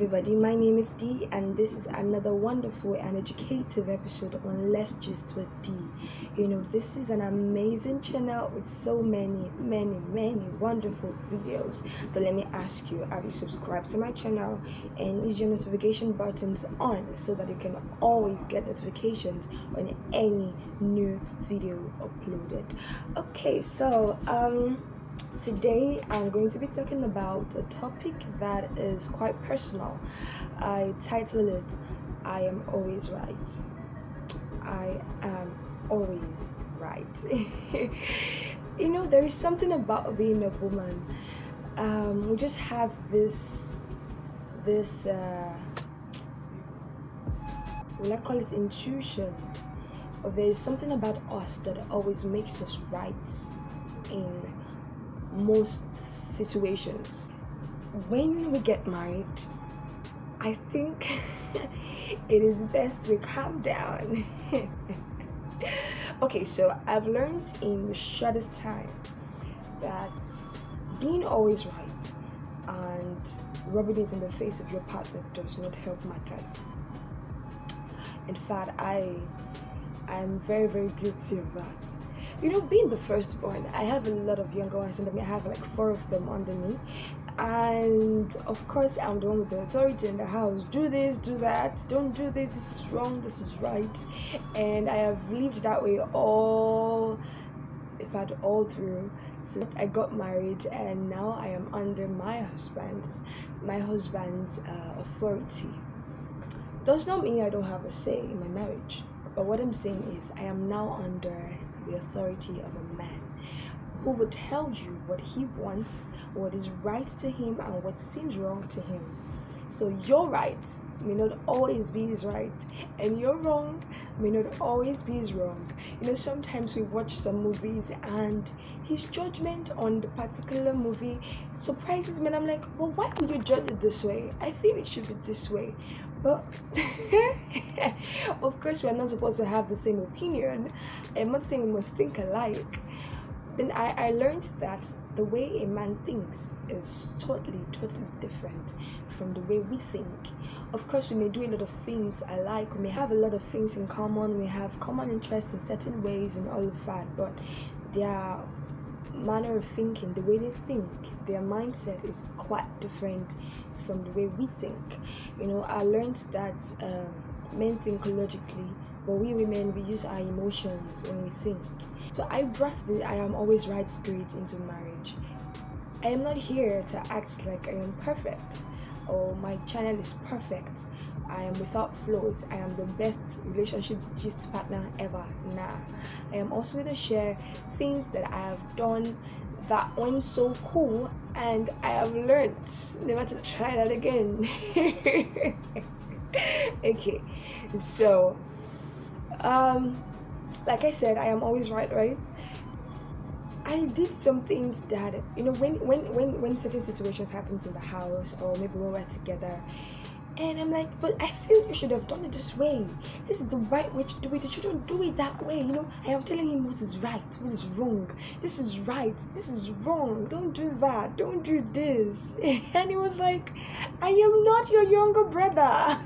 everybody, my name is Dee and this is another wonderful and educative episode on Let's Gist with Dee. This is an amazing channel with so many wonderful videos. So let me ask you, have you subscribed to my channel and is your notification buttons on so that you can always get notifications when any new video uploaded? Okay, so today I'm going to be talking about a topic that is quite personal. I title it, I am always right. I am always right. There is something about being a woman. We just have this will I call it intuition? Or there is something about us that always makes us right in most situations. When we get married, I think it is best we calm down. Okay, so I've learned in the shortest time that being always right and rubbing it in the face of your partner does not help matters. In fact, I'm very guilty of that. Being the firstborn, I have a lot of younger ones under me. I have like 4 of them under me, and of course I'm the one with the authority in the house. Do this, do that, don't do this, this is wrong, this is right. And I have lived that way all through. So I got married and now I am under my husband's authority. Does not mean I don't have a say in my marriage, but what I'm saying is I am now under the authority of a man who will tell you what he wants, what is right to him, and what seems wrong to him. So your right may not always be his right, and your wrong may not always be his wrong. Sometimes we watch some movies and his judgment on the particular movie surprises me, and I'm like, well, why would you judge it this way? I feel it should be this way. But of course, we're not supposed to have the same opinion. I'm not saying we must think alike. Then I learned that the way a man thinks is totally different from the way we think. Of course, we may do a lot of things alike. We may have a lot of things in common. We have common interests in certain ways and all of that. But their manner of thinking, the way they think, their mindset is quite different from the way we think. I learned that men think logically, but we women, we use our emotions when we think. So I brought the I am always right spirit into marriage. I am not here to act like I am perfect or my channel is perfect. I am without flaws. I am the best relationship gist partner ever. Nah. I am also going to share things that I have done that went so cool, and I have learned never to try that again. Okay, so like I said, I am always right. I did some things that when certain situations happens in the house, or maybe when we're together, and I'm like, but I feel you should have done it this way. This is the right way to do it. You shouldn't do it that way. I am telling him what is right, what is wrong. This is right, this is wrong. Don't do that. Don't do this. And he was like, I am not your younger brother.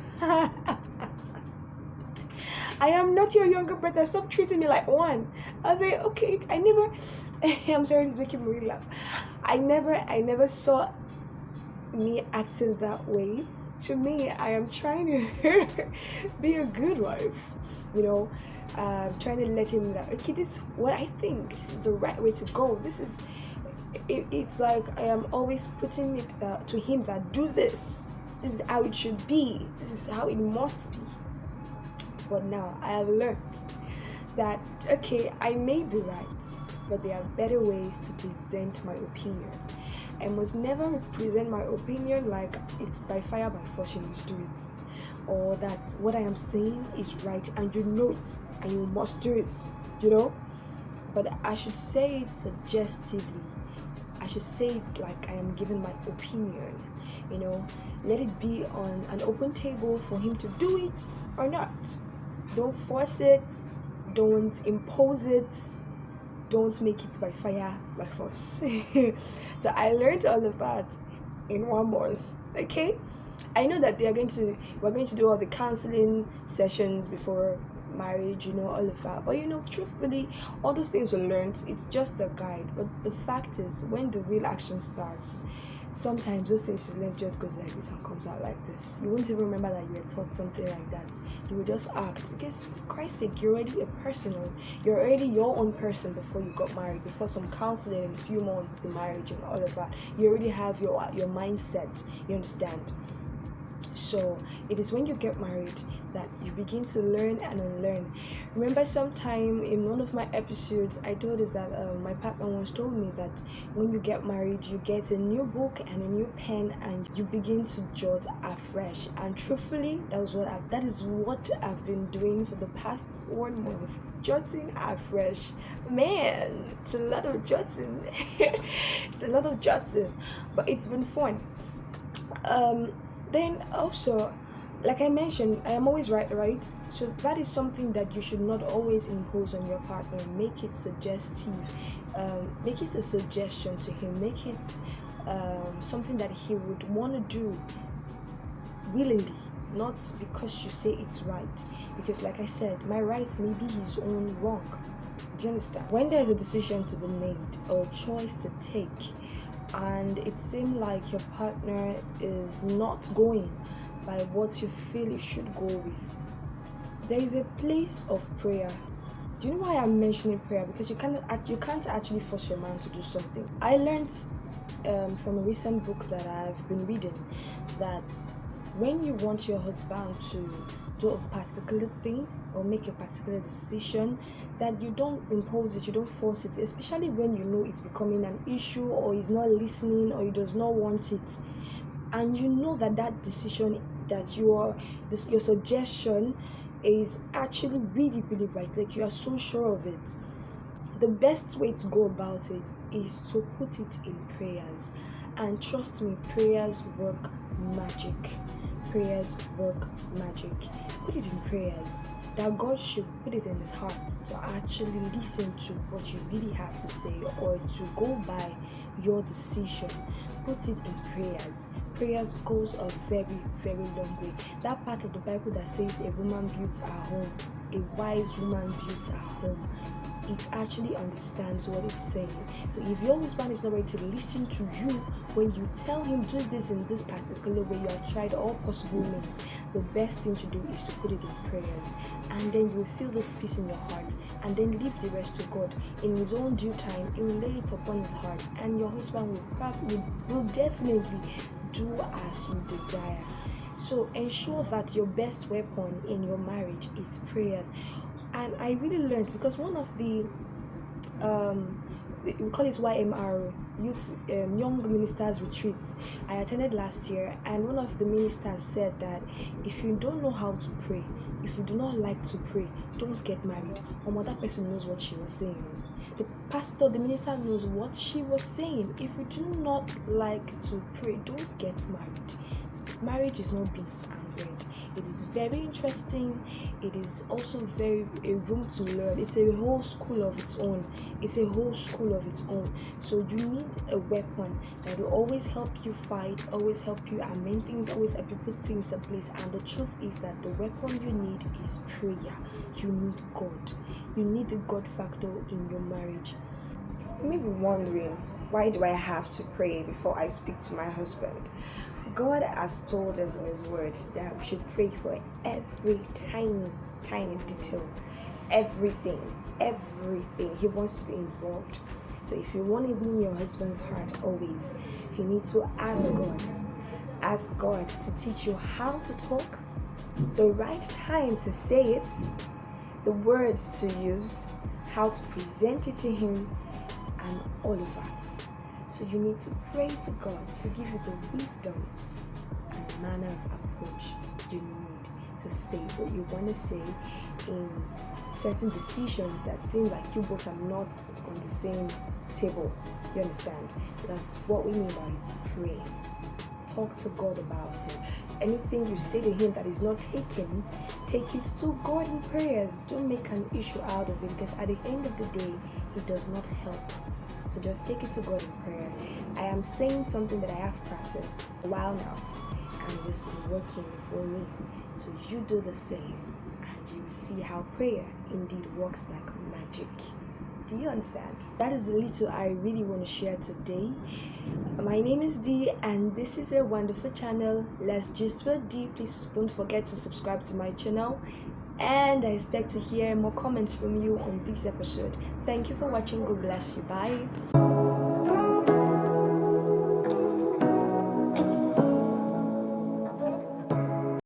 I am not your younger brother. Stop treating me like one. I was like, okay, I'm sorry, this is making me really laugh. I never saw me acting that way. To me, I am trying to be a good wife, trying to let him know, okay, this is what I think, this is the right way to go. It's like I am always putting it to him that do this is how it should be, this is how it must be. But now I have learned that, okay, I may be right, but there are better ways to present my opinion. I must never present my opinion like it's by fire by force you must do it, or that what I am saying is right and you know it and you must do it, But I should say it suggestively. I should say it like I am giving my opinion, Let it be on an open table for him to do it or not. Don't force it, don't impose it, don't make it by fire, by force. So I learned all of that in 1 month. Okay, I know that we're going to do all the counseling sessions before marriage, all of that. But truthfully, all those things we learned, it's just a guide. But the fact is, when the real action starts, sometimes those things you learn just goes like this and comes out like this. You won't even remember that you were taught something like that. You will just act because, for Christ's sake, you're already a personal. You're already your own person before you got married. Before some counseling and a few months to marriage and all of that, you already have your mindset. You understand? So it is when you get married that you begin to learn and unlearn. Remember, sometime in one of my episodes, I told us that my partner once told me that when you get married, you get a new book and a new pen, and you begin to jot afresh. And truthfully, that is what I've been doing for the past 1 month, jotting afresh. Man, it's a lot of jotting. It's a lot of jotting, but it's been fun. Then also, like I mentioned, I am always right? So that is something that you should not always impose on your partner. Make it suggestive. Make it a suggestion to him. Make it something that he would want to do willingly, not because you say it's right. Because like I said, my rights may be his own wrong. Do you understand? When there's a decision to be made or a choice to take, and it seems like your partner is not going by what you feel you should go with, there is a place of prayer. Do you know why I'm mentioning prayer? Because you can't actually force your man to do something. I learned from a recent book that I've been reading that when you want your husband to do a particular thing or make a particular decision, that you don't impose it, you don't force it, especially when you know it's becoming an issue, or he's not listening, or he does not want it, and you know that decision, that your suggestion is actually really, really right, like you are so sure of it. The best way to go about it is to put it in prayers. And trust me, prayers work magic. Prayers work magic. Put it in prayers, that God should put it in his heart to actually listen to what you really have to say, or to go by your decision. Put it in prayers. Prayers goes a very, very long way. That part of the Bible that says a woman builds her home, a wise woman builds her home, it actually understands what it's saying. So if your husband is not ready to listen to you when you tell him do this in this particular way, you have tried all possible means, the best thing to do is to put it in prayers, and then you will feel this peace in your heart, and then leave the rest to God. In his own due time, he will lay it upon his heart, and your husband will definitely do as you desire. So ensure that your best weapon in your marriage is prayers. And I really learned, because one of the we call it YMR, Youth Young Ministers Retreat, I attended last year, and one of the ministers said that if you don't know how to pray, if you do not like to pray, don't get married. Or that person knows what she was saying. The minister knows what she was saying. If you do not like to pray, don't get married. Marriage is not beans and bread. It is very interesting. It is also very a room to learn. It's a whole school of its own. It's a whole school of its own. So you need a weapon that will always help you fight, always help you amend things, always help you put things in place. And the truth is that the weapon you need is prayer. You need God. You need the God factor in your marriage. You may be wondering, why do I have to pray before I speak to my husband? God has told us in his word that we should pray for every tiny detail, everything. He wants to be involved. So if you want to win your husband's heart always, you need to ask God to teach you how to talk, the right time to say it, the words to use, how to present it to him, and all of that. So you need to pray to God to give you the wisdom and manner of approach you need to say what you want to say in certain decisions that seem like you both are not on the same table. You understand? That's what we mean by pray. Talk to God about it. Anything you say to him that is not taken, take it to God in prayers. Don't make an issue out of it, because at the end of the day, it does not help. So just take it to God in prayer. I am saying something that I have practiced a while now, and it's been working for me. So you do the same, and you will see how prayer indeed works like magic. Do you understand? That is the little I really want to share today. My name is Dee, and this is a wonderful channel. Let's just with Dee. Please don't forget to subscribe to my channel, and I expect to hear more comments from you on this episode. Thank you for watching. God bless you. Bye.